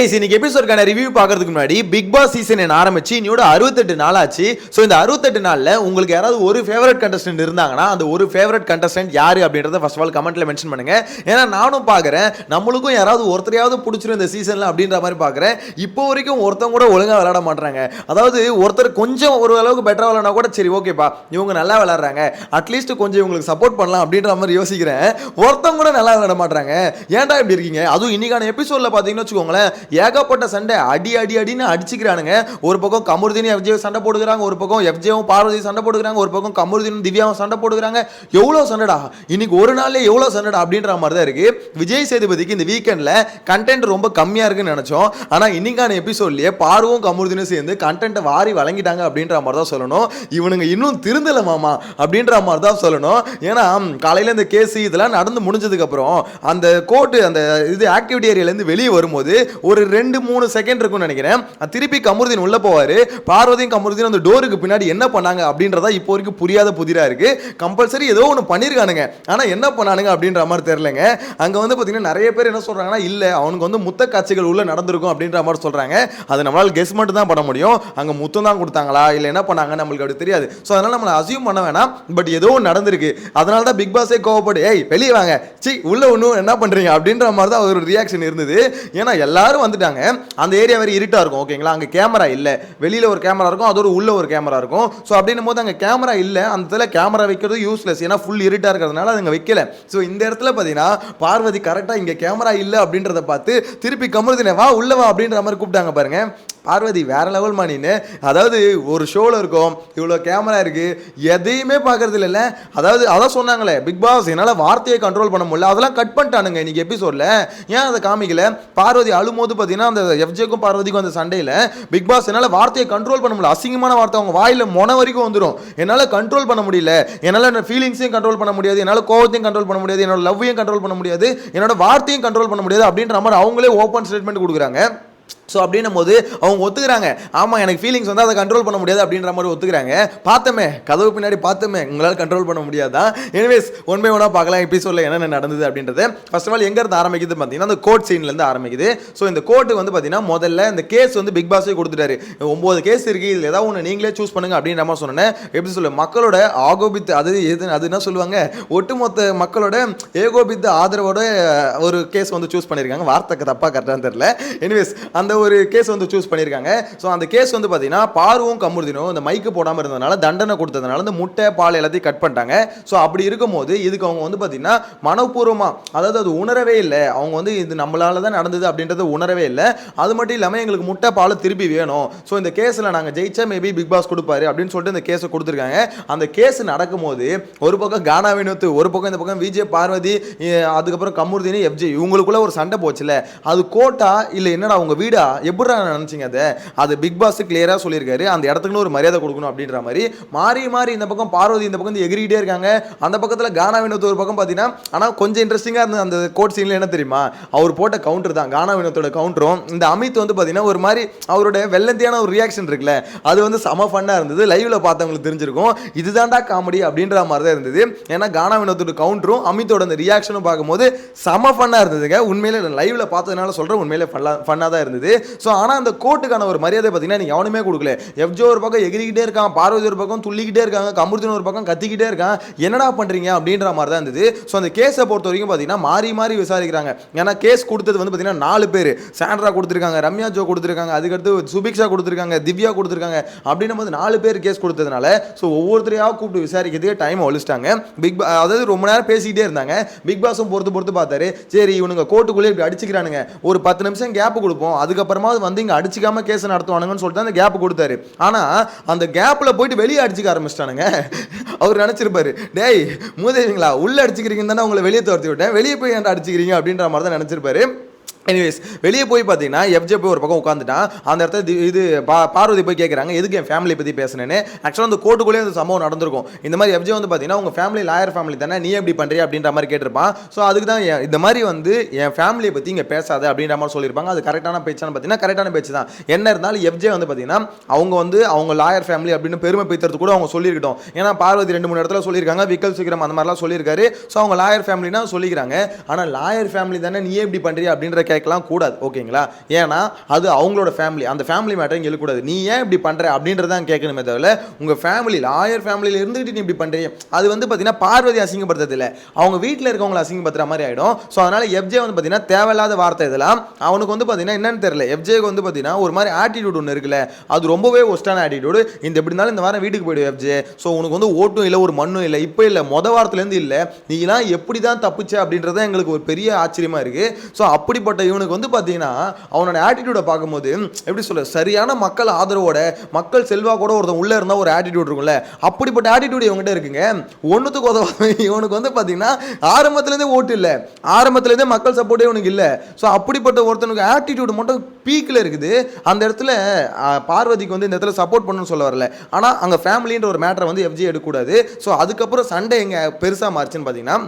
இன்னைக்கு எபிசோட்கான ரிவ்யூ பார்க்கறதுக்கு முன்னாடி பிக் பாஸ் சீசன் ஆரம்பிச்சு இன்னோட 68 நாள் ஆச்சு. ஸோ இந்த 68 நாளில் உங்களுக்கு யாராவது ஒரு ஃபேவரட் கண்டஸ்டன்ட் இருந்தாங்கன்னா அந்த ஒரு ஃபேவரட் கண்டஸ்டன்ட் யாரு அப்படின்றத ஃபர்ஸ்ட் ஆஃப் ஆல் கமெண்ட்ல மென்ஷன் பண்ணுங்க. ஏன்னா நானும் பார்க்குறேன், நம்மளுக்கும் யாராவது ஒருத்தரையாவது பிடிச்சிரும் இந்த சீசன்ல அப்படின்ற மாதிரி பார்க்குறேன். இப்போ வரைக்கும் ஒருத்தவங்க கூட ஒழுங்காக விளையாட மாட்டாங்க. அதாவது ஒருத்தர் கொஞ்சம் ஒரு அளவுக்கு பெட்டராக விளையாடனா கூட சரி ஓகேப்பா இவங்க நல்லா விளையாடுறாங்க, அட்லீஸ்ட் கொஞ்சம் இவங்களுக்கு சப்போர்ட் பண்ணலாம் அப்படின்ற மாதிரி யோசிக்கிறேன். ஒருத்தவங்க கூட நல்லா விளையாட மாட்டாங்க. ஏன்டா இப்படி இருக்கீங்க? அதுவும் இன்னைக்கான எபிசோட்ல பார்த்தீங்கன்னு வச்சுக்கோங்களேன், ஏகப்பட்ட சண்டை அடி அடி அடின்னு அடிச்சுக்கிறானுங்க. ஒரு பக்கம் கமருதீன் எஃப்ஜே சண்டை போடுகிறாங்க, ஒரு பக்கம் எஃப்ஜேவும் பார்வதி சண்டை போடுகிறாங்க, ஒரு பக்கம் கமருதீன் திவ்யாவும் சண்டை போடுகிறாங்க. எவ்வளோ சண்டைடா இன்னைக்கு ஒரு நாள்ல எவ்வளோ சண்டைடா அப்படின்ற மாதிரி தான் இருக்கு. விஜய் சேதுபதிக்கு இந்த வீக்கெண்ட்ல கண்டென்ட் ரொம்ப கம்மியா இருக்குன்னு நினைச்சோம். ஆனா இன்னைக்கான எபிசோட்லயே பார்வும் கமருதீனும் சேர்ந்து கண்டென்ட்டை வாரி வழங்கிட்டாங்க அப்படின்ற மாதிரி தான் சொல்லணும். இவனுங்க இன்னும் திருந்தல மாமா அப்படின்ற மாதிரி தான் சொல்லணும். ஏன்னா காலையில இந்த கேஸ் இதெல்லாம் நடந்து முடிஞ்சதுக்கு அப்புறம் அந்த கோர்ட்டு அந்த இது ஆக்டிவிட்டி ஏரியால இருந்து வெளியே வரும்போது ஒரு 2-3 செகண்ட் இருக்கும்னு நினைக்கிறேன். திருப்பி கமருதீன் உள்ள போவாரு. பார்வதியும் கமருதீன் அந்த டோருக்கு பின்னாடி என்ன பண்ணாங்க அப்படின்றதா இப்போ வரைக்கும் புரியாத புதிரா இருக்கு. கம்பல்சரி ஏதோ ஒன்று பண்ணிருக்கானுங்க, ஆனா என்ன பண்ணானுங்க அப்படின்ற மாதிரி தெரியலங்க. அங்க வந்து பாத்தீங்கன்னா நிறைய பேர் என்ன சொல்றாங்கன்னா, இல்ல அவனுக்கு வந்து முத்த காட்சிகள் உள்ள நடந்திருக்கும் அப்படின்ற மாதிரி சொல்றாங்க. அது நம்மளால கெஸ் மட்டும் தான் பண்ண முடியும். அங்க முத்தம் தான் கொடுத்தாங்களா இல்ல என்ன பண்ணாங்க நம்மளுக்கு அப்படி தெரியாது. ஸோ அதனால நம்மள அசியூம் பண்ண வேணாம். பட் ஏதோ நடந்திருக்கு. அதனால தான் பிக் பாஸே கோவப்படு, ஏய் வெளியே வாங்க, சி உள்ள ஒன்றும் என்ன பண்றீங்க அப்படின்ற மாதிரி தான் ஒரு ரியாக்ஷன் இருந்தது. ஏன்னா எல்லாரும் வந்துட்டாங்க. அந்த ஏரியா வேற இருட்டா இருக்கும் ஓகேங்களா. அங்க கேமரா இல்ல, வெளியில ஒரு கேமரா இருக்கும், அதோட உள்ள ஒரு கேமரா இருக்கும். ஸோ அப்படின்னும் போது அங்க கேமரா இல்ல, அந்த இடத்துல கேமரா வைக்கிறது யூஸ்லெஸ். ஏன்னா ஃபுல் இருட்டா இருக்கிறதுனால அங்க வைக்கல. ஸோ இந்த இடத்துல பாத்தீங்கன்னா பார்வதி கரெக்டா இங்க கேமரா இல்ல அப்படின்றத பார்த்து திருப்பி கமருதீனை வா உள்ள வா அப்படின்ற மாதிரி கூப்பிட்டாங்க பாருங்க. பார்வதி வேற லெவல் மானின்னு. அதாவது ஒரு ஷோல இருக்கும், இவ்வளோ கேமரா இருக்கு, எதையுமே பார்க்கறது இல்லை. அதாவது அதான் சொன்னாங்களே பிக் பாஸ் என்னால் வார்த்தையை கண்ட்ரோல் பண்ண முடியல, அதெல்லாம் கட் பண்ணிட்டானுங்க இன்னைக்கு எபிசோட்ல. ஏன் அதை காமிக்கல? பார்வதி அழும்போது பார்த்தீங்கன்னா அந்த எஃப்ஜேக்கும் பார்வதிக்கும் அந்த சண்டையில் பிக் பாஸ் என்னால் வார்த்தையை கண்ட்ரோல் பண்ண முடியல, அசிங்கமான வார்த்தை அவங்க வாயில மொன வரைக்கும் வந்துடும், என்னால் கண்ட்ரோல் பண்ண முடியல, என்னால் ஃபீலிங்ஸையும் கண்ட்ரோல் பண்ண முடியாது, என்னால் கோவத்தையும் கண்ட்ரோல் பண்ண முடியாது, என்னோட லவ்வையும் கண்ட்ரோல் பண்ண முடியாது, என்னோட வார்த்தையும் கண்ட்ரோல் பண்ண முடியாது அப்படின்ற மாதிரி அவங்களே ஓப்பன் ஸ்டேட்மெண்ட் கொடுக்குறாங்க. ஸோ அப்படின்னும் போது அவங்க ஒத்துக்கிறாங்க, ஆமாம் எனக்கு ஃபீலிங்ஸ் வந்து அதை கண்ட்ரோல் பண்ண முடியாது அப்படின்ற மாதிரி ஒத்துக்கிறாங்க. பார்த்தமே கதவு பின்னாடி பார்த்தமே உங்களால் கண்ட்ரோல் பண்ண முடியாதான். எனிவேஸ் ஒன் பை ஒன்னாக பார்க்கலாம் எபிசோடில் என்னென்ன நடந்தது அப்படின்றது. ஃபர்ஸ்ட் ஆஃப் ஆல் எங்கேருந்து ஆரம்பிக்குது பார்த்தீங்கன்னா அந்த கோர்ட் சீன்லேருந்து ஆரம்பிக்குது. ஸோ இந்த கோர்ட்டுக்கு வந்து பார்த்தீங்கன்னா முதல்ல இந்த கேஸ் வந்து பிக் பாஸே கொடுத்துட்டாரு. 9 கேஸ் இருக்குது, இதில் ஏதாவது ஒன்று நீங்களே சூஸ் பண்ணுங்க அப்படின்ற மாதிரி சொன்னேன். எப்படி சொல்ல மக்களோட ஆகோபித்து அது எது அது என்ன சொல்லுவாங்க, ஒட்டுமொத்த மக்களோட ஏகோபித்த ஆதரவோட ஒரு கேஸ் வந்து சூஸ் பண்ணியிருக்காங்க. வார்த்தைக்கு தப்பாக கரெக்டாக தெரியல. எனிவேஸ் அந்த ஒரு கேஸ் வந்து சூஸ் பண்ணியிருக்காங்க. ஸோ அந்த கேஸ் வந்து பார்த்தீங்கன்னா பார்வும் கமருதீனும் இந்த மைக்கு போடாமல் இருந்ததுனால தண்டனை கொடுத்ததுனால இந்த முட்டை பால் எல்லாத்தையும் கட் பண்ணிட்டாங்க. ஸோ அப்படி இருக்கும்போது இதுக்கு அவங்க வந்து பார்த்தீங்கன்னா மனப்பூர்வமாக, அதாவது அது உணரவே இல்லை, அவங்க வந்து இது நம்மளால தான் நடந்தது அப்படின்றது உணரவே இல்லை. அது மட்டும் இல்லாமல் எங்களுக்கு முட்டை பால் திருப்பி வேணும், ஸோ இந்த கேஸில் நாங்கள் ஜெயிச்சா மேபி பிக் பாஸ் கொடுப்பாரு அப்படின்னு சொல்லிட்டு இந்த கேஸை கொடுத்துருக்காங்க. அந்த கேஸ் நடக்கும்போது ஒரு பக்கம் கானா வினோத், ஒரு பக்கம் இந்த பக்கம் விஜய் பார்வதி, அதுக்கப்புறம் கமருதீன் எஃப்ஜே இவங்களுக்குள்ள ஒரு சண்டை போச்சுல, அது கோட்டா இல்லை என்னடா அவங்க வீடா எப்படா நினைச்சிங்க? அது பிக் பாஸ் கிளியரா சொல்லியிருக்காரு, அந்த இடத்துக்குன்னு ஒரு மரியாதை கொடுக்கணும் அப்படின்ற மாதிரி. மாறி மாறி இந்த பக்கம் பார்வதி இந்த பக்கம் எகிரிட்டே இருக்காங்க, அந்த பக்கத்தில் கானா வினோத் ஒரு பக்கம் பார்த்தீங்கன்னா. ஆனால் கொஞ்சம் இன்ட்ரெஸ்டிங்காக இருந்தது அந்த கோர்ட் சீனில் என்ன தெரியுமா, அவர் போட்ட கவுண்டர் தான் கானா வினோத்தோட கவுண்டரும். இந்த அமித் வந்து பார்த்தீங்கன்னா ஒரு மாதிரி அவரோட வெள்ளந்தியான ஒரு ரியாக்ஷன் இருக்குல்ல, அது வந்து செம ஃபன்னாக இருந்தது. லைவ்ல பார்த்தவங்களுக்கு தெரிஞ்சிருக்கும் இதுதான்டா காமெடி அப்படின்ற மாதிரி தான் இருந்தது. ஏன்னா கானா வினோத்தோட கவுண்டரும் அமித்தோட அந்த ரியாக்ஷனும் பார்க்கும்போது செம ஃபன்னாக இருந்ததுங்க. உண்மையிலே லைவ்ல பார்த்ததுனால சொல்கிறேன், உண்மையிலே ஃபன்னாக தான் இருந்தது. ஸோ ஆனால் அந்த கோர்ட்டுக்கான ஒரு மரியாதை பார்த்தீங்கன்னா நீங்கள் எவனுமே கொடுக்கல. எஃப்ஜோ ஒரு பக்கம் எகிரிக்கிட்டே இருக்கான், பார்வதி ஒரு பக்கம் துள்ளிக்கிட்டே இருக்காங்க, கமருதீன் ஒரு பக்கம் கத்திக்கிட்டே இருக்கான், என்னடா பண்ணுறீங்க அப்படின்ற மாதிரி தான் இருந்தது. ஸோ அந்த கேஸை பொறுத்த வரைக்கும் பார்த்தீங்கன்னா மாறி மாறி விசாரிக்கிறாங்க. ஏன்னா கேஸ் கொடுத்தது வந்து பார்த்தீங்கன்னா 4 பேர், சாண்ட்ரா கொடுத்துருக்காங்க, ரம்யா ஜோ கொடுத்துருக்காங்க, அதுக்கடுத்து சுபிக்ஷா கொடுத்துருக்காங்க, திவ்யா கொடுத்துருக்காங்க. அப்படின்னும் போது 4 பேர் கேஸ் கொடுத்ததுனால ஸோ ஒவ்வொருத்தரையாக கூப்பிட்டு விசாரிக்கிறதுக்கே டைம் ஒழிச்சிட்டாங்க. அதாவது ரொம்ப நேரம் பேசிக்கிட்டே இருந்தாங்க. பிக் பாஸும் பொறுத்து பார்த்தாரு, சரி இவனுங்க கோர்ட்டுக்குள்ளே இப்படி அடிச்சுக்கிறானுங்க, ஒரு 10 நிமிஷம் கேப் கொடுப்போம், அதுக்கப்புறமா வந்து இங்க அடிச்சுக்காம கேஸ் நடத்துவானுங்கன்னு சொல்லிட்டு அந்த கேப் கொடுத்தாரு. ஆனா அந்த கேப்ல போயிட்டு வெளியே அடிச்சுக்க ஆரம்பிச்சிட்டானுங்க. அவர் நினைச்சிருப்பாரு, டேய் மூதேவிங்களா உள்ள அடிச்சுக்கிறீங்கன்னு தானே உங்களை வெளியே துரத்தி விட்டேன், வெளியே போய் ஏன்டா அடிச்சுக்கிறீங்க அப்படின்ற மாதிரி தான் நினைச்சிருப்பாரு. எனிவேஸ் வெளியே போய் பார்த்தீங்கன்னா எஃப்ஜே போய் ஒரு பக்கம் உட்காந்துட்டான். அந்த இடத்துல இது பார்வதி போய் கேட்குறாங்க, எதுக்கு என் ஃபேமிலி பற்றி பேசுனேன்னு. ஆக்சுவலாக அந்த கோர்ட்டுக்குள்ளேயே அந்த சம்பவம் நடந்திருக்கும். இந்த மாதிரி எஃப்ஜே வந்து பார்த்தீங்கன்னா உங்கள் ஃபேமிலி லாயர் ஃபேமிலி தானே, நீ எப்படி பண்ணுறிய அப்படின்ற மாதிரி கேட்டிருப்பான். ஸோ அதுக்கு தான் இந்த மாதிரி வந்து என் ஃபேமிலியை பற்றி இங்கே பேசாது அப்படின்ற மாதிரி சொல்லியிருப்பாங்க. அது கரெக்டான பேச்சான்னு பார்த்தீங்கன்னா கரெக்டான பேச்சு தான். என்ன இருந்தாலும் எஃப்ஜே வந்து பார்த்தீங்கன்னா அவங்க லாயர் ஃபேமிலி அப்படின்னு பெருமை பேத்துறது கூட அவங்க சொல்லியிருக்கட்டும். ஏன்னா பார்வதி 2-3 இடத்துல சொல்லியிருக்காங்க, விக்கல் சீக்கிரம் அந்த மாதிரிலாம் சொல்லியிருக்காரு. ஸோ அவங்க லாயர் ஃபேமிலினா சொல்லிக்கிறாங்க. ஆனால் லாயர் ஃபேமிலி தானே, நீ எப்படி பண்ணுறிய அப்படின்ற கேட்கலாம் கூடாது, ஓகேங்களா? ஏன்னா அது அவங்களோட ஃபேமிலி, அந்த ஃபேமிலி மேட்டர் இங்கே இருக்கக்கூடாது. நீ ஏன் இப்படி பண்ற அப்படின்றதான் கேட்கணுமே தவிர உங்க ஃபேமிலியில் ஆயர் ஃபேமிலியில் இருந்துகிட்டு நீ இப்படி பண்றீங்க, அது வந்து பார்த்தீங்கன்னா பார்வதி அசிங்கப்படுத்துறது இல்லை, அவங்க வீட்டில் இருக்கவங்களை அசிங்கப்படுத்துற மாதிரி ஆயிடும். ஸோ அதனால எஃப்ஜே வந்து பார்த்தீங்கன்னா தேவையில்லாத வார்த்தை இதெல்லாம். அவனுக்கு வந்து பார்த்தீங்கன்னா என்னன்னு தெரியல, எஃப்ஜேக்கு வந்து பார்த்தீங்கன்னா ஒரு மாதிரி ஆட்டிடியூட் ஒன்று இருக்குல்ல, அது ரொம்பவே ஒஸ்டான ஆட்டிடியூடு. இந்த எப்படி இருந்தாலும் இந்த வாரம் வீட்டுக்கு போய்டு எஃப்ஜே, ஸோ உனக்கு வந்து ஓட்டும் இல்லை ஒரு மண்ணும் இல்லை, இப்போ இல்லை வாரத்துலேருந்து இல்லை, நீலாம் எப்படி தான் தப்பிச்ச அப்படின்றத எங்களுக்கு ஒரு பெரிய ஆச்சரியமா இருக்கு. ஸோ அப்படிப்பட்ட இவனுக்கு வந்து பார்த்தீங்கன்னா அவனோட ஆட்டிடியூடை பார்க்கும்போது எப்படி சொல்ல, சரியான மக்கள் ஆதரவோட மக்கள் செல்வாக்கோட ஒருத்தன் உள்ள இருந்தால் ஒரு ஆட்டிடியூட் இருக்கும்ல, அப்படிப்பட்ட ஆட்டிடியூட் இவங்ககிட்ட இருக்குங்க. ஒன்றுத்துக்கு உதவாது. இவனுக்கு வந்து பார்த்தீங்கன்னா ஆரம்பத்துலேருந்தே ஓட்டு இல்லை, ஆரம்பத்துலேருந்தே மக்கள் சப்போர்ட்டே இவனுக்கு இல்லை. ஸோ அப்படிப்பட்ட ஒருத்தனுக்கு ஆட்டிடியூட் மட்டும் பீக்கில் இருக்குது. அந்த இடத்துல பார்வதிக்கு வந்து இந்த இடத்துல சப்போர்ட் பண்ணணும்னு சொல்ல வரல, ஆனால் அங்கே ஃபேமிலின்ற ஒரு மேட்டரை வந்து எஃப்ஜே எடுக்கக்கூடாது. ஸோ அதுக்கப்புறம் சண்டை எங்கே பெருசாக மாறுச்சுன்னு பார்த்தீங்கன்னா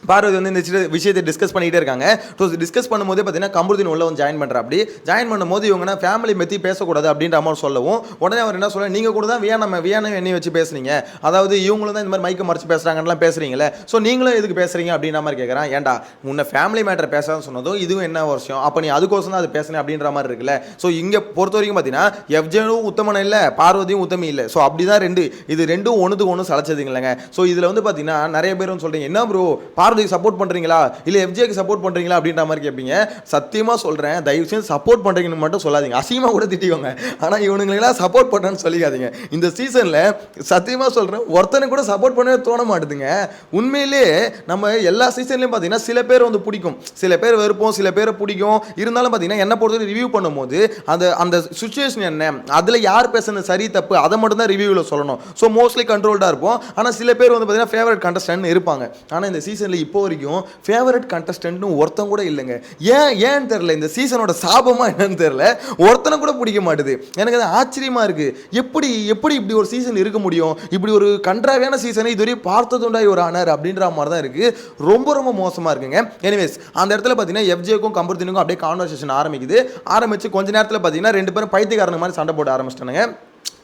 பார்வதி வந்து இந்த விஷயத்தை டிஸ்கஸ் பண்ணிகிட்டே இருக்காங்க. ஸோ டிஸ்கஸ் பண்ணும்போதே பார்த்தீங்கன்னா கமருதீன் உள்ள வந்து ஜாயின் பண்ணுறா. அப்படி ஜாயின் பண்ணும்போது இவங்கன்னா ஃபேமிலி பற்றி பேசக்கூடாது அப்படின்ற மாதிரி சொல்லவும் உடனே அவர் என்ன சொல்ல, நீங்கள் கூட தான் வியானம் என்னையை வச்சு பேசுனீங்க, அதாவது இவங்களும் தான் இந்த மாதிரி மைக்கை மறைச்சு பேசுகிறாங்கலாம் பேசுகிறீங்களே, ஸோ நீங்களும் எதுக்கு பேசுகிறீங்க அப்படின்ற மாதிரி கேட்குறான். ஏன்டா உன்னை ஃபேமிலி மேட்டர் பேசாதுன்னு சொன்னதும் இதுவும் என்ன விஷயம், அப்போ நீ அதுக்கோசம் தான் அது பேசுனேன் அப்படின்ற மாதிரி இருக்குல்ல. ஸோ இங்கே பொறுத்த வரைக்கும் பார்த்தீங்கன்னா எஃப்ஜேனும் உத்தமன் இல்லை, பார்வதியும் உத்தமி இல்லை. ஸோ அப்படி தான் இது ரெண்டும் ஒன்றுத்துக்கு ஒன்று சளைச்சதுங்களேங்க. ஸோ இதில் வந்து பார்த்தீங்கன்னா நிறைய பேர் வந்து சொல்கிறீங்க, என்ன ப்ரோ பார்வதிக்கு சப்போர்ட் பண்ணுறீங்களா இல்லை எஃப்ஜேக்கு சப்போர்ட் பண்ணுறீங்களா அப்படின்ற மாதிரி கேட்பீங்க. சத்தியமாக சொல்கிறேன், தயவு செஞ்சு சப்போர்ட் பண்ணுறீங்கன்னு மட்டும் சொல்லாதீங்க, அசிங்கமாக கூட திட்டிக்கோங்க, ஆனால் இவனுங்களெல்லாம் சப்போர்ட் பண்ணுறேன்னு சொல்லிக்காதீங்க. இந்த சீசனில் சத்தியமாக சொல்கிறேன், ஒருத்தனை கூட சப்போர்ட் பண்ணவே தோண மாட்டுதுங்க. உண்மையிலே நம்ம எல்லா சீசன்லையும் பார்த்தீங்கன்னா சில பேர் வந்து பிடிக்கும், சில பேர் வெறுப்போம், சில பேரை பிடிக்கும். இருந்தாலும் பார்த்தீங்கன்னா என்ன பொறுத்தவரை ரிவ்யூ பண்ணும்போது அந்த சுச்சுவேஷன் என்ன, அதில் யார் பேசுறது சரி தப்பு அதை மட்டும் தான் ரிவ்யூவில் சொல்லணும். ஸோ மோஸ்ட்லி கண்ட்ரோல்டாக இருப்போம். ஆனால் சில பேர் வந்து பார்த்தீங்கன்னா ஃபேவரட் கண்டஸ்டன்ட் இருப்பாங்க. ஆனால் இந்த சீசனில் இப்போ வரைக்கும் ஃபேவரட் கண்டஸ்டன்ட்னு ஒருத்தன் கூட இல்லைங்க. ஏன்னு தெரியல, இந்த சீசனோட சாபமா என்னன்னு தெரியல, ஒருத்தனை கூட பிடிக்க மாட்டுது. எனக்கு அது ஆச்சரியமா இருக்கு. எப்படி இப்படி ஒரு சீசன் இருக்க முடியும், இப்படி ஒரு கன்றாவியான சீசனை இதுவரை பார்த்ததுண்டா ஒரு ஆனர் அப்படின்ற மாதிரி தான் இருக்கு. ரொம்ப ரொம்ப மோசமா இருக்குங்க. எனிவேஸ் அந்த இடத்துல பார்த்தீங்கன்னா எஃப்ஜேக்கும் கமருதீனுக்கும் அப்படியே கான்வர்சேஷன் ஆரம்பிச்சு கொஞ்ச நேரத்தில் பார்த்தீங்கன்னா ரெண்டு பேரும் பைத்தியக்காரங்க மாதிரி சண்டை போட ஆரம்பிச்சிட்டானுங்க.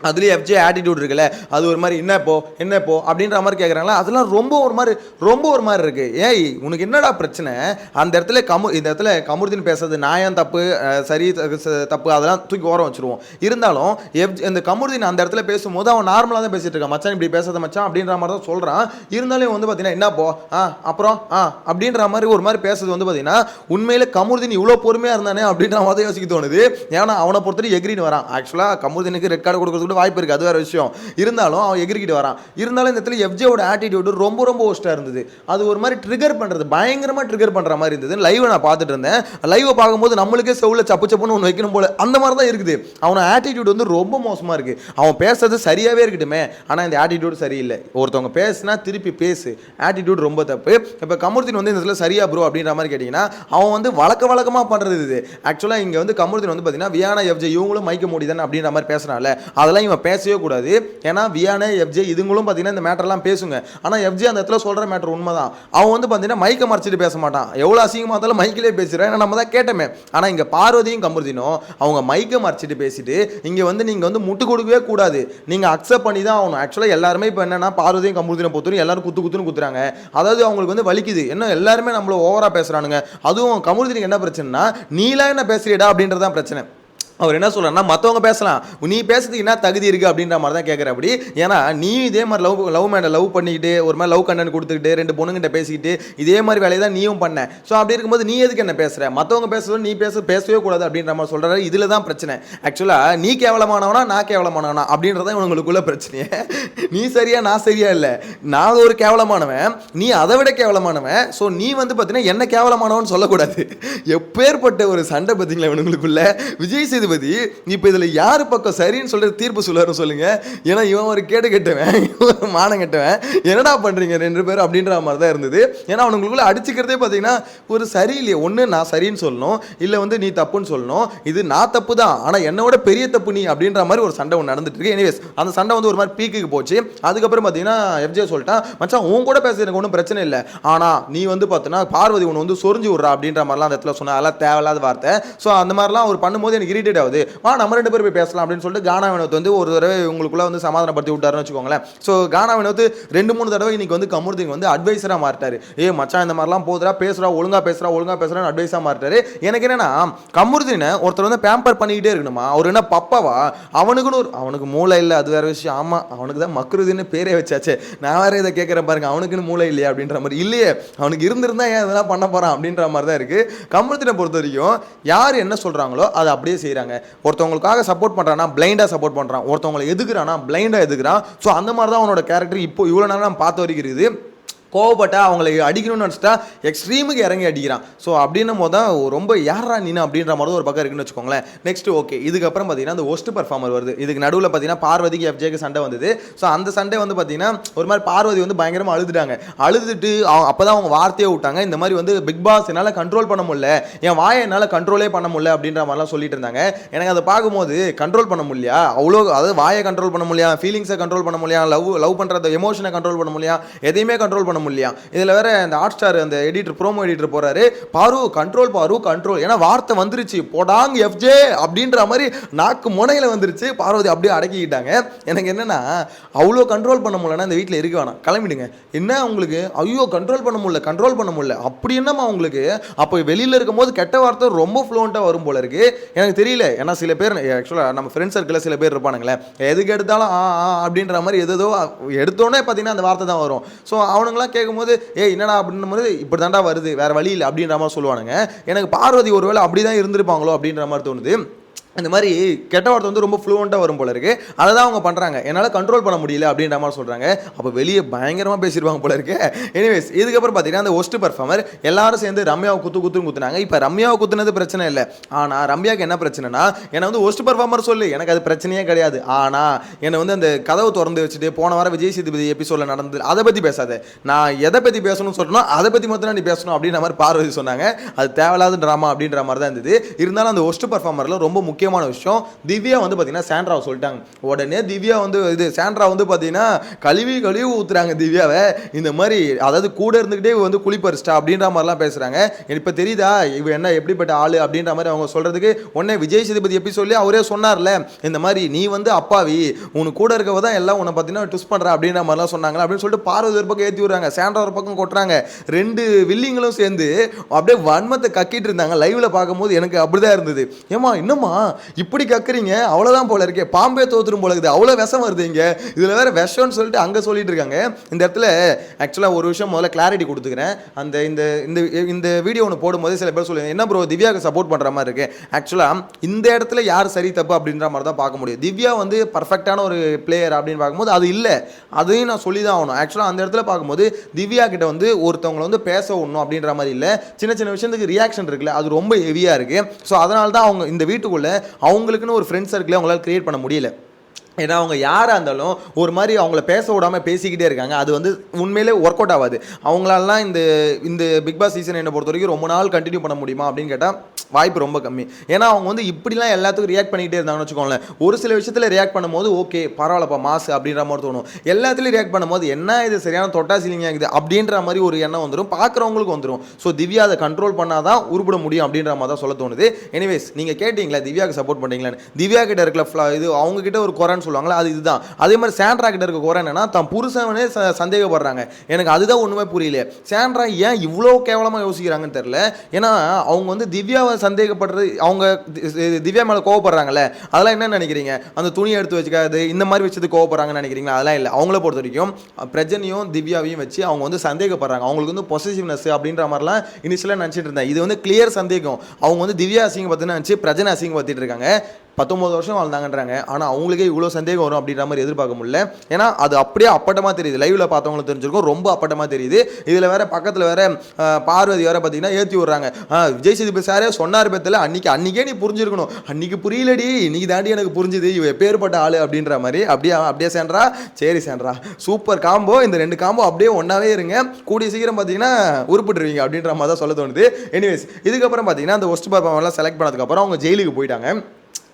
அதுலேயே எஃப்ஜே ஆட்டிடியூட் இருக்குல்ல, அது ஒரு மாதிரி என்னப்போ அப்படின்ற மாதிரி கேட்குறாங்களா, அதெல்லாம் ரொம்ப ஒரு மாதிரி இருக்குது. ஏய் உனக்கு என்னடா பிரச்சனை, அந்த இடத்துல இந்த இடத்துல கமருதீன் பேசுறது நியாயம் தப்பு சரி தப்பு அதெல்லாம் தூக்கி ஓரம் வச்சுருவோம். இருந்தாலும் இந்த கமருதீன் அந்த இடத்துல பேசும்போது அவன் நார்மலாக தான் பேசிட்டு இருக்கான், மச்சான் இப்படி பேசாத மச்சான் அப்படின்ற மாதிரி தான் சொல்கிறான். இருந்தாலும் வந்து பார்த்தீங்கன்னா என்னப்போ அப்புறம் அப்படின்ற மாதிரி ஒரு மாதிரி பேசுறது வந்து பார்த்தீங்கன்னா உண்மையிலே கமருதீன் இவ்வளோ பொறுமையாக இருந்தானே அப்படின்ற மாதிரி யோசிக்க தோணுது. ஏன்னா அவனை பொறுத்தவரை எகிரின்னு வரான். ஆக்சுவலாக கமருதீனுக்கு ரெட் கார்டு கொடுக்குறது வாய்ப்பு இருக்கு, அது வேற விஷயம். இருந்தாலும் அவன் எகிரிக்கிட்டு வரான். இருந்தாலும் இந்த இடத்துல எஃப்ஜேவோட ஆட்டிடியூட் ரொம்ப ரொம்ப ஒஸ்டா இருந்தது. அது ஒரு மாதிரி ட்ரிகர் பண்றது, பயங்கரமா ட்ரிகர் பண்ற மாதிரி இருந்தது. லைவ் நான் பார்த்துட்டு இருந்தேன். லைவை பார்க்கும்போது நம்மளுக்கே செவுல சப்புன்னு ஒன்று வைக்கணும் போல அந்த மாதிரி தான் இருக்குது. அவனோட ஆட்டிடியூட் வந்து ரொம்ப மோசமா இருக்கு. அவன் பேசுறது சரியாவே இருக்கட்டுமே, ஆனா இந்த ஆட்டிடியூட் சரியில்லை. ஒருத்தவங்க பேசுனா திருப்பி பேசு, ஆட்டிடியூட் ரொம்ப தப்பு. இப்போ கமருதீன் வந்து இந்த இடத்துல சரியா ப்ரோ அப்படின்ற மாதிரி கேட்டீங்கன்னா அவன் வந்து வழக்கமா பண்றது இது. ஆக்சுவலா இங்க வந்து கமருதீன் வந்து பார்த்தீங்கன்னா வியானா எஃப்ஜே இவங்களும் மைக்க முடியுதானே அப்படின்ற மாதிரி பேசுறான்ல, அதெல்லாம் இவன் பேசவே கூடாது. ஏன்னா வியானே எஃப்ஜே இதுங்களும் பார்த்தீங்கன்னா இந்த மேட்டர்லாம் பேசுங்க. ஆனால் எஃப்ஜே அந்த இடத்துல சொல்கிற மேட்டர் உண்மைதான். அவன் வந்து பார்த்தீங்கன்னா மைக்கை மறைச்சிட்டு பேச மாட்டான், எவ்வளோ அசிங்கமாக இருந்தாலும் மைக்கிலே பேசுகிறேன். ஏன்னா நம்ம தான் கேட்டோமே. ஆனால் இங்கே பார்வதியும் கமருதீனும் அவங்க மைக்கை மறைச்சிட்டு பேசிட்டு இங்கே வந்து நீங்கள் வந்து முட்டு கொடுக்கவே கூடாது, நீங்கள் அக்செப்ட் பண்ணி தான் ஆகணும். ஆக்சுவலாக எல்லாருமே இப்போ என்னன்னா பார்வதியும் கமருதீனை பொறுத்தவரைக்கும் எல்லாரும் குத்துன்னு குத்துறாங்க. அதாவது அவங்களுக்கு வந்து வலிக்குது, என்ன எல்லாருமே நம்மள ஓவராக பேசுகிறானுங்க. அதுவும் கமருதீனுக்கு என்ன பிரச்சனைனா நீலாம் என்ன பேசுறியடா அப்படின்றதான் பிரச்சனை. அவர் என்ன சொல்கிறாருன்னா மற்றவங்க பேசலாம், நீ பேசுறதுக்கு என்ன தகுதி இருக்குது அப்படின்ற மாதிரி தான் கேட்குற. அப்படி ஏன்னா நீ இதே மாதிரி லவ் பண்ணிக்கிட்டு ஒரு மாதிரி லவ் கண்டென்ட் கொடுத்துக்கிட்டு ரெண்டு பொண்ணுங்கிட்ட பேசிக்கிட்டு இதே மாதிரி வேலையை தான் நீயும் பண்ண. ஸோ அப்படி இருக்கும்போது நீ எதுக்கு என்ன பேசுகிற, மற்றவங்க பேசுறது நீ பேசவே கூடாது அப்படின்ற மாதிரி சொல்கிறாரு. இதில் தான் பிரச்சனை. ஆக்சுவலாக நீ கேவலமானவனா நான் கேவலமானவனா அப்படின்றதான் இவங்களுக்குள்ள பிரச்சனையே. நீ சரியா நான் சரியா இல்லை, நான் ஒரு கேவலமானவன், நீ அதை விட கேவலமானவன். ஸோ நீ வந்து பார்த்தீங்கன்னா என்ன கேவலமானவன் சொல்லக்கூடாது. எப்பேற்பட்ட ஒரு சண்டை பார்த்தீங்களா இவங்களுக்குள்ள. விஜய் சேதுபதி இப்ப இதுல யாரு பக்கம் சரின்னு சொல்லிட்டு தீர்ப்பு சொல்லுவாரு சொல்லுங்க. ஏன்னா இவன் ஒரு கேடு கெட்டவன், இவன் மானம் கெட்டவன், என்னடா பண்றீங்க ரெண்டு பேரும் அப்படின்ற மாதிரி தான் இருந்தது. ஏன்னா அவனுக்குள்ள அடிச்சுக்கிறதே பார்த்தீங்கன்னா ஒரு சரியில்லையே. ஒன்று நான் சரின்னு சொல்லணும், இல்லை வந்து நீ தப்புன்னு சொல்லணும். இது நான் தப்பு தான், ஆனால் என்னோட பெரிய தப்பு நீ அப்படின்ற மாதிரி ஒரு சண்டை ஒன்று நடந்துட்டு இருக்கு. எனிவேஸ் அந்த சண்டை வந்து ஒரு மாதிரி பீக்குக்கு போச்சு. அதுக்கப்புறம் பார்த்தீங்கன்னா எஃப்ஜே சொல்லிட்டான், மச்சான் உன் கூட பேச எனக்கு ஒன்றும் பிரச்சனை இல்லை, ஆனால் நீ வந்து பார்த்தீங்கன்னா பார்வதி ஒன்று வந்து சொரிஞ்சு விட்றா அப்படின்ற மாதிரிலாம் அந்த இடத்துல சொன்னா. அதெல்லாம் தேவையில்லாத வார்த்தை. ஸோ அந்த மாதிரிலாம் அவர் பண்ணும்போது எனக்கு இரிட்டேட் ஆகுது, நம்ம 2 பேரும் போய் பேசலாம் அப்படின்னு சொல்லிட்டு கானா வினோத் வந்து ஒரு தடவை உங்களுக்குள்ள வந்து சமாதானப்படுத்தி விட்டாருன்னு வச்சுக்கோங்களேன். ஸோ கானா வினோத் 2-3 தடவை இன்னைக்கு வந்து கமருதீன் வந்து அட்வைசரா மாறிட்டாரு. மச்சான் இந்த மாதிரிலாம் போதுரா, பேசுறா, ஒழுங்கா பேசுறான்னு அட்வைஸா மாறிட்டாரு. எனக்கு என்னன்னா கமருதீனை ஒருத்தர் வந்து பேம்பர் பண்ணிக்கிட்டே இருக்கணுமா? அவர் என்ன பப்பாவா? அவனுக்கு மூளை இல்லை, அது வேற விஷயம். ஆமா, அவனுக்கு தான் மக்ருதீன்னு பேரே வச்சாச்சே. நான் வேற இதை கேட்கறேன் பாருங்க, அவனுக்குன்னு மூளை இல்லையா அப்படின்ற மாதிரி. இல்லையே, அவனுக்கு இருந்திருந்தா ஏன் இதெல்லாம் பண்ண போறான் அப்படின்ற மாதிரி தான் இருக்கு. கமருதீனை பொறுத்த வரைக்கும் யார் என்ன சொல்றாங்களோ அதை அப்படியே செய்யறாங்க. ஒருத்தவங்களுக்காக சப்போர்ட் பண்றானா பிளைண்டா சப்போர்ட் பண்றான், ஒருத்தவங்களை எதுக்குறானா பிளைண்டா எதுக்குறான். ஸோ அந்த மாதிரி தான் அவனோட கேரக்டர் இப்போ இவ்வளோ நேரம் நம்ம பார்த்த வரைக்கும் இருக்குது. கோவப்பட்டா அவங்களை அடிக்கணும்னு நினச்சிட்டா எக்ஸ்ட்ரீமுக்கு இறங்கி அடிக்கிறான். ஸோ அப்படின்னும் போது தான் ரொம்ப யாரா நீ அப்படின்ற மாதிரி ஒரு பக்கம் இருக்குன்னு வச்சுக்கோங்களேன். நெக்ஸ்ட் ஓகே, இதுக்கப்புறம் பார்த்தீங்கன்னா அந்த ஒஸ்ட் பர்ஃபார்மர் வருது. இதுக்கு நடுவில் பார்த்தீங்கன்னா பார்வதிக்கு எஃப்ஜேக்கு சண்டை வந்தது. ஸோ அந்த சண்டை வந்து பார்த்தீங்கன்னா ஒரு மாதிரி பார்வதி வந்து பயங்கரமாக அழுதுட்டு அப்போ தான் அவங்க வார்த்தையே விட்டாங்க, இந்த மாதிரி வந்து பிக் பாஸ் என்னால் கண்ட்ரோல் பண்ண முடியல, என் வாயை என்னால் கண்ட்ரோலே பண்ண முடியல அப்படின்ற மாதிரிலாம் சொல்லிட்டு இருந்தாங்க. எனக்கு அதை பார்க்கும்போது கண்ட்ரோல் பண்ண முடியலையா, அவ்வளோ அதாவது வாயை கண்ட்ரோல் பண்ண முடியல, ஃபீலிங்ஸை கண்ட்ரோல் பண்ண முடியல, லவ் பண்ணுற எமோஷனை கண்ட்ரோல் பண்ண முடியல, எதையுமே கண்ட்ரோல் பண்ண முடியல. இதுல வேற அந்த ஹாட் ஸ்டார் அந்த எடிட்டர் ப்ரோமோ எடிட்டர் போறாரு, பாரு கண்ட்ரோல், ஏன்னா வார்த்தை வந்துருச்சு, போடாங்க எஃப்ஜே அப்படின்ற மாதிரி நாக்கு முனையில வந்துருச்சு. பார்வதி அப்படியே அடக்கிக்கிட்டாங்க. எனக்கு என்னன்னா அவ்வளோ கண்ட்ரோல் பண்ண முடியலன்னா இந்த வீட்டில் இருக்க வேணாம், கிளம்பிடுங்க. என்ன உங்களுக்கு ஐயோ கண்ட்ரோல் பண்ண முடியல அப்படி என்னமா உங்களுக்கு? அப்போ வெளியில இருக்கும் போது கெட்ட வார்த்தை ரொம்ப ஃப்ளூவெண்ட்டாக வரும் போல இருக்கு. எனக்கு தெரியல, ஏன்னா சில பேர் ஆக்சுவலாக நம்ம ஃப்ரெண்ட்ஸ் சர்க்கிளில் சில பேர் இருப்பானுங்களே, எதுக்கு எடுத்தாலும் அப்படின்ற மாதிரி ஏதோ எடுத்தோடனே பார்த்தீங்கன்னா அந்த வார்த்தை தான் வரும். ஸோ அவனுங்களாம் கேட்கும்போது என்னடா அப்படின்னும் போது இப்படி தாண்டா வருது, வேற வழி இல்லை அப்படின்ற மாதிரி சொல்லுவானுங்க. எனக்கு பார்வதி ஒருவேளை அப்படிதான் இருந்திருப்பாங்களோ அப்படின்ற மாதிரி தோணுது. இந்த மாதிரி கெட்ட வார்த்தை வந்து ரொம்ப ஃப்ளூவெண்ட்டாக வரும் போல இருக்கு. அதை தான் அவங்க பண்ணுறாங்க, என்னால் கண்ட்ரோல் பண்ண முடியல அப்படின்ற மாதிரி சொல்கிறாங்க. அப்போ வெளியே பயங்கரமாக பேசிடுவாங்க போல இருக்கு. எனிவேஸ், இதுக்கப்புறம் பார்த்தீங்கன்னா அந்த ஒஸ்ட் பர்ஃபார்மர் எல்லாரும் சேர்ந்து ரம்யாவை குத்துனாங்க. இப்போ ரம்யாவை குத்துனது பிரச்சனை இல்லை, ஆனால் ரம்யாவுக்கு என்ன பிரச்சனைனா, என்னை வந்து ஒஸ்ட் பர்ஃபார்மர் சொல்லு, எனக்கு அது பிரச்சனையே கிடையாது. ஆனால் என்னை வந்து அந்த கதவை திறந்து வச்சுட்டு போன வாரம் விஜய் சேதுபதி எபிசோடில் நடந்தது அதை பற்றி பேசாத, நான் எதை பற்றி பேசணும்னு சொல்லணும் அதை பற்றி மட்டும் நீ பேசணும் அப்படின்ற மாதிரி பார்வதி சொன்னாங்க. அது தேவையில்லாத ட்ராமா அப்படின்ற மாதிரி தான் இருந்தது. இருந்தாலும் அந்த ஒஸ்ட் பர்ஃபார்மரில் ரொம்ப முக்கியமான விஷயம், திவ்யா வந்து பார்த்தீங்கன்னா சாண்ட்ராவை சொல்லிட்டாங்க. உடனே திவ்யா வந்து சாண்ட்ரா வந்து பார்த்தீங்கன்னா கழுவி ஊத்துறாங்க திவ்யாவை. இந்த மாதிரி அதாவது கூட இருந்துகிட்டே வந்து குளிப்பறிச்சிட்டா அப்படின்ற மாதிரிலாம் பேசுறாங்க. இப்போ தெரியுதா இவ என்ன எப்படிப்பட்ட ஆளு அப்படின்ற மாதிரி அவங்க சொல்றதுக்கு உடனே விஜய் சேதுபதி எபிசோட்லயே அவரே சொன்னார்ல, இந்த மாதிரி நீ வந்து அப்பாவி, உனக்கு கூட இருக்கவ தான் எல்லாம் உன்னை பார்த்தீங்கன்னா ட்விஸ்ட் பண்ற அப்படின்ற மாதிரிலாம் சொன்னாங்க அப்படின்னு சொல்லிட்டு பார்வதி ஒரு பக்கம் ஏற்றி விடுறாங்க, சாண்ட்ரா ஒரு பக்கம் கொட்டுறாங்க. 2 வில்லிங்களும் சேர்ந்து அப்படியே வன்மத்தை கக்கிட்டு இருந்தாங்க. லைவ்ல பார்க்கும்போது எனக்கு அப்படிதான் இருந்தது. ஏமா என்னம்மா இப்படி கக்குறீங்க, அவ்வளோதான் போல இருக்கே, பாம்பே தோத்துரும் போல இருக்குது, அவ்வளோ விஷம் வருது இங்கே, இதில் வேற விஷம்னு சொல்லிட்டு அங்கே சொல்லிட்டு இருக்காங்க. இந்த இடத்துல ஆக்சுவலாக ஒரு விஷயம் முதல்ல கிளாரிட்டி கொடுத்துக்கிறேன். அந்த இந்த இந்த வீடியோ ஒன்று போடும்போது சில பேர் சொல்லுவாங்க, என்ன ப்ரோ திவ்யாவுக்கு சப்போர்ட் பண்ணுற மாதிரி இருக்கு. ஆக்சுவலாக இந்த இடத்துல யார் சரி தப்பு அப்படின்ற மாதிரி தான் பார்க்க முடியும். திவ்யா வந்து பர்ஃபெக்டான ஒரு பிளேயர் அப்படின்னு பார்க்கும்போது அது இல்லை, அதையும் நான் சொல்லி தான் ஆகணும். ஆக்சுவலாக அந்த இடத்துல பார்க்கும்போது திவ்யா கிட்ட வந்து ஒருத்தவங்களை வந்து பேச விடணும் அப்படின்ற மாதிரி இல்லை, சின்ன சின்ன விஷயத்துக்கு ரியாக்ஷன் இருக்குல்ல, அது ரொம்ப ஹெவியாக இருக்குது. ஸோ அதனால தான் அவங்க இந்த வீட்டுக்குள்ளே அவங்களுக்குன்னு ஒரு ஃப்ரெண்ட் சர்க்கிளை அவங்களால கிரியேட் பண்ண முடியல. ஏன்னா அவங்க யாராக இருந்தாலும் ஒரு மாதிரி அவங்கள பேச விடாமல் பேசிக்கிட்டே இருக்காங்க. அது வந்து உண்மையிலே ஒர்க் அவுட் ஆகாது. அவங்களாலாம் இந்த பிக் பாஸ் சீசன் என்னை பொறுத்த வரைக்கும் ரொம்ப நாள் கண்டினியூ பண்ண முடியுமா அப்படின்னு கேட்டால் வாய்ப்பு ரொம்ப கம்மி. ஏன்னா அவங்க வந்து இப்படிலாம் எல்லாத்துக்கும் ரியாக்ட் பண்ணிக்கிட்டே இருந்தாங்கன்னு வச்சுக்கோங்களேன். ஒரு சில விஷயத்தில் ரியாக்ட் பண்ணும்போது ஓகே பரவாயில்லப்பா மாசு அப்படின்ற மாதிரி தோணும். எல்லாத்துலேயும் ரியாக்ட் பண்ணும்போது என்ன இது சரியான தொட்டா சீலிங்காக இருக்குது அப்படின்ற மாதிரி ஒரு எண்ணம் வந்துடும், பார்க்குறவங்களுக்கு வந்துடும். ஸோ திவ்யா அதை கண்ட்ரோல் பண்ணால் தான் உருப்பிட முடியும் அப்படின்ற மாதிரி தான் சொல்ல தோணுது. எனிவேஸ், நீங்கள் கேட்டிங்களா திவ்யாவுக்கு சப்போர்ட் பண்ணுறீங்களான்னு? திவ்யா கிட்ட இருக்கிற இது அவங்க கிட்ட ஒரு குறைன்னு சொல்லுவாங்களா, அது இதுதான். அதே மாதிரி சாண்ட்ரா கிட்ட இருக்க குறை என்னன்னா தான் புருஷனே சந்தேகப்படுறாங்க. எனக்கு அதுதான் ஒன்றுமே புரியல. சாண்ட்ரா ஏன் இவ்வளோ கேவலமாக யோசிக்கிறாங்கன்னு தெரியல. ஏன்னா அவங்க வந்து திவ்யாவை சந்தேகப்படுறது, அவங்க திவ்யா மேலே கோவப்படுறாங்கல்ல, அதெல்லாம் என்ன நினைக்கிறீங்க? அந்த துணியை எடுத்து வச்சுக்காது இந்த மாதிரி வச்சது கோவப்படுறாங்கன்னு நினைக்கிறீங்களா? அதெல்லாம் இல்லை. அவங்கள பொறுத்த வரைக்கும் பிரஜனையும் திவ்யாவையும் வச்சு அவங்க வந்து சந்தேகப்படுறாங்க. அவங்களுக்கு வந்து பொசசிவ்னஸ் அப்படின்ற மாதிரிலாம் இனிஷியலாக நினச்சிட்டு இருந்தேன். இது வந்து கிளியர் சந்தேகம். அவங்க வந்து திவ்யா அசிங்க பற்றின நினச்சி பிரஜனை அசிங்க பற்றிட்டு இருக்காங்க. 19 வருஷம் வாழ்ந்தாங்கன்றாங்க, ஆனால் அவங்களுக்கே இவ்வளோ சந்தேகம் வரும் அப்படின்ற மாதிரி எதிர்பார்க்க முடியல. ஏன்னா அது அப்படியே அப்பட்டமாக தெரியுது, லைவ்ல பார்த்தவங்களுக்கு தெரிஞ்சிருக்கும், ரொம்ப அப்பட்டமாக தெரியுது. இதில் வேற பக்கத்தில் வேற பார்வதி வேற பார்த்தீங்கன்னா ஏற்றி விடுறாங்க. விஜய் சேதுபதி சாரே சொன்னார் பத்தில் அன்னைக்கே நீ புரிஞ்சிருக்கணும், அன்னைக்கு புரியலடி, இன்னைக்கு தாண்டி எனக்கு புரிஞ்சுது, இவ பேர்பட்ட ஆளு அப்படின்ற மாதிரி. அப்படியே சேன்றா, சரி சேன்றா, சூப்பர் காம்போ, இந்த 2 காம்போ அப்படியே ஒன்றாவே இருங்க, கூடிய சீக்கிரம் பார்த்தீங்கன்னா உருப்பிட்டுருவீங்க அப்படின்ற மாதிரி தான் சொல்ல தோணுது. எனிவேஸ், இதுக்கப்புறம் பார்த்தீங்கன்னா அந்த ஒஸ்ட் பர்ஃபார்மர்லாம் செலக்ட் பண்ணதுக்கப்புறம் அவங்க ஜெயிலுக்கு போயிட்டாங்க.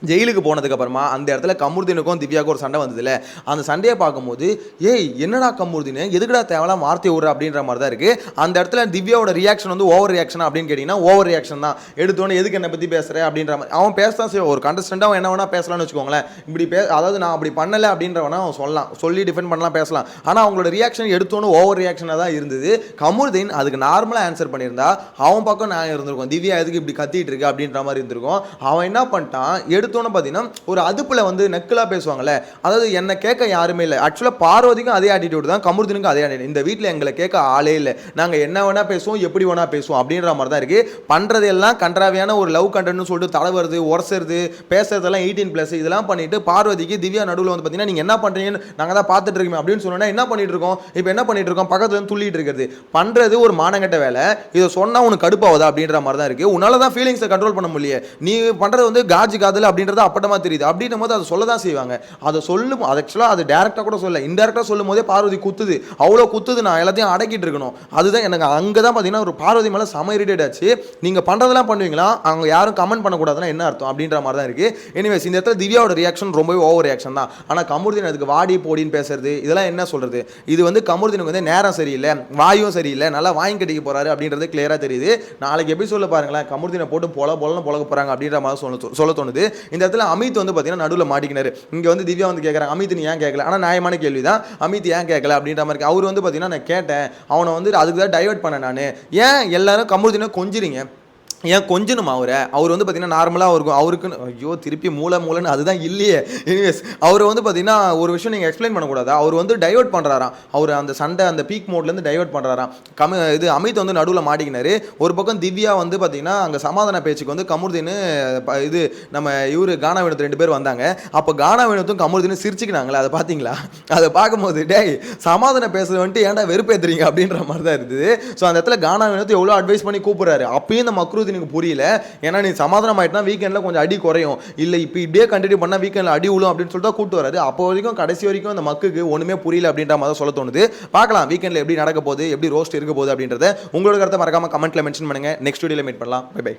ஜெயிலுக்கு போனதுக்கப்புறமா அந்த இடத்துல கமருதீனுக்கும் திவ்யாவுக்கும் ஒரு சண்டை வந்ததில்ல, அந்த சண்டையை பார்க்கும்போது ஏய் என்னடா கமருதீன் எதுக்குடா தேவலாம் வார்த்தை விடுற அப்படின்ற மாதிரி தான் இருக்குது. அந்த இடத்துல திவ்யாவோட ரியாக்ஷன் வந்து ஓவர் ரியாக்ஷன் அப்படின்னு கேட்டிங்கன்னா ஓவர் ரியாக்ஷன் தான். எடுத்தோன்னே எதுக்கு என்னை பற்றி பேசுகிற அப்படின்ற மாதிரி அவன் பேசதான் செய்வான். ஒரு கண்டஸ்டண்ட்டாக அவன் என்ன வேணால் பேசலாம்னு வச்சுக்கோங்களேன். இப்படி அதாவது நான் அப்படி பண்ணலை அப்படின்றவனா அவன் சொல்லலாம், சொல்லி டிஃபெண்ட் பண்ணலாம், பேசலாம். ஆனால் அவங்களோட ரியாக்ஷன் எடுத்தோன்னு ஓவர் ரியாக்ஷனாக தான் இருந்தது. கமருதீன் அதுக்கு நார்மலாக ஆன்சர் பண்ணியிருந்தா அவன் பக்கம் நான் இருந்திருக்கும், திவ்யா எதுக்கு இப்படி கத்திட்டு இருக்கு அப்படின்ற மாதிரி இருந்திருக்கும். அவன் என்ன பண்ணிட்டான், எடுத்தோன்னு பார்த்தீங்கன்னா ஒரு அதுப்புல வந்து நெக்கலாக பேசுவாங்கல்ல, அதாவது என்னை கேட்க யாருமே இல்லை. ஆக்சுவலாக பார்வதிக்கும் அதே ஆட்டிடியூட் தான், கமருதீனுக்கும் அதே ஆட்டிடியூட். இந்த வீட்டில் எங்களை கேட்க ஆளே இல்லை, நாங்கள் என்ன வேணா பேசுவோம் எப்படி வேணா பேசுவோம் அப்படின்ற மாதிரி தான் இருக்குது. பண்ணுறது எல்லாம் கன்றாவியான ஒரு லவ் கண்டென்ட்னு சொல்லிட்டு தடவுறது, உரசுறது, பேசுறதெல்லாம் 18+ இதெல்லாம் பண்ணிட்டு பார்வதிக்கு திவ்யா நடுவில் வந்து பார்த்தீங்கன்னா நீங்கள் என்ன பண்ணுறீங்கன்னு நாங்கள் தான் பார்த்துட்டு இருக்கோம் அப்படின்னு சொன்னோன்னா என்ன பண்ணிட்டு இருக்கோம், இப்போ என்ன பண்ணிட்டு இருக்கோம், பக்கத்துல இருந்து துள்ளிட்டு இருக்கிறது பண்ணுறது ஒரு மானங்கட்ட வேலை. இதை சொன்னால் உனக்கு கடுப்பாவதா அப்படின்ற மாதிரி தான் இருக்குது. உன்னால தான் ஃபீலிங்ஸை கண்ட்ரோல் பண்ண முடியல, நீ பண்ணுறது வந்து காஜி காதல் அப்படின்றது அப்பட்டமாக தெரியுது. அப்படின்னும் போது அதை சொல்ல தான் செய்வாங்க. அதை சொல்லும் அது ஆக்சுவலாக அது டேரெக்டாக கூட சொல்ல, இன்டெரக்டாக சொல்லும் போதே பார்வதி குத்துது, அவ்வளோ குத்துது, நான் எல்லாத்தையும் அடக்கிட்டு இருக்கணும். அதுதான் எனக்கு அங்கே தான் பார்த்தீங்கன்னா ஒரு பார்வதி மேலே செம இரிட்டேட் ஆச்சு. நீங்கள் பண்ணுறதெல்லாம் பண்ணுவீங்களா, அவங்க யாரும் கமெண்ட் பண்ணக்கூடாதுன்னா என்ன அர்த்தம் அப்படின்ற மாதிரி தான் இருக்குது. எனிவேஸ் இந்த இடத்துல திவ்யாவோட ரியாக்ஷன் ரொம்பவே ஓவர் ரியாக்ஷன் தான். ஆனால் கமருதீன் அதுக்கு வாடி போடின்னு பேசுறது இதெல்லாம் என்ன சொல்கிறது, இது வந்து கமருதீனுக்கு வந்து நேரம் சரியில்லை, வாயும் சரியில்லை, நல்லா வாங்கி கட்டிக்க போகிறாரு அப்படின்றது கிளியராக தெரியுது. நாளைக்கு எப்படி சொல்ல பாருங்களேன், கமருதீனை போட்டு பொலன்னு பொழக்க போகிறாங்க அப்படின்ற மாதிரி சொல்ல தோணுது. இந்த இடத்துல அமித் வந்து பார்த்தீங்கன்னா நடுவில் மாட்டிக்கினாரு. இங்கே வந்து திவ்யா வந்து கேட்குறாங்க அமித் நீ ஏன் கேட்கல, ஆனால் நியாயமான கேள்வி தான், அமித் ஏன் கேட்கல அப்படின்ற மாதிரி. அவர் வந்து பார்த்தீங்கன்னா நான் கேட்டேன், அவனை வந்து அதுக்கு தான் டைவர்ட் பண்ணேன் நான், ஏன் எல்லாரும் கமருதீனை கொஞ்சிறீங்க, ஏன் கொஞ்சணுமா அவர் வந்து பார்த்தீங்கன்னா நார்மலாக இருக்கும் அவருக்குன்னு, ஐயோ திருப்பி மூளைன்னு அதுதான் இல்லையே. எனிவேஸ் அவர் வந்து பார்த்தீங்கன்னா ஒரு விஷயம் நீங்கள் எக்ஸ்பிளைன் பண்ணக்கூடாது, அவர் வந்து டைவர்ட் பண்ணுறாராம், அவர் அந்த சண்டை அந்த பீக் மோட்லேருந்து டைவர்ட் பண்ணுறாராம். இது அமித் வந்து நடுவில் மாட்டிக்கினாரு. ஒரு பக்கம் திவ்யா வந்து பார்த்தீங்கன்னா அங்கே சமாதான பேச்சுக்கு வந்து கமருதீன் இது நம்ம இவர் கானா வினோத் 2 பேர் வந்தாங்க. அப்போ கானா வினோத்தும் கமருதீனும் சிரிச்சுக்கினாங்களே, அதை பார்த்தீங்களா, அதை பார்க்கும்போது டேய் சமாதானம் பேசுறது வந்துட்டு ஏன்டா வெறுப்பேற்றுறீங்க அப்படின்ற மாதிரி தான் இருந்தது. ஸோ அந்த இடத்துல கானா வினோத் எவ்வளோ அட்வைஸ் பண்ணி கூப்பிட்றாரு, அப்பயும் இந்த மக்ரூத் எனக்கு புரியல. ஏன்னா நீ சமாதானம் ஆயிட்டா வீக்கெண்ட்ல கொஞ்சம் அடி குறையும், இல்லை இப்போ இப்படியே கண்டினியூ பண்ணா வீக்கெண்ட்ல அடி விழும் அப்படின்னு சொல்லிட்டு கூட்டு வராரு. அப்போ வரைக்கும் கடைசி வரைக்கும் அந்த மக்குக்கு ஒண்ணுமே புரியல அப்படின்ற மாதிரி சொல்ல தோணுது. பார்க்கலாம் வீக்கெண்ட்ல எப்படி நடக்க போகுது, எப்படி ரோஸ்ட் இருக்க போகுது அப்படின்றத உங்களோட கருத்தை மறக்காம கமெண்ட்ல மென்ஷன் பண்ணுங்க. நெக்ஸ்ட் வீடியோல மீட் பண்ணலாம். Bye by.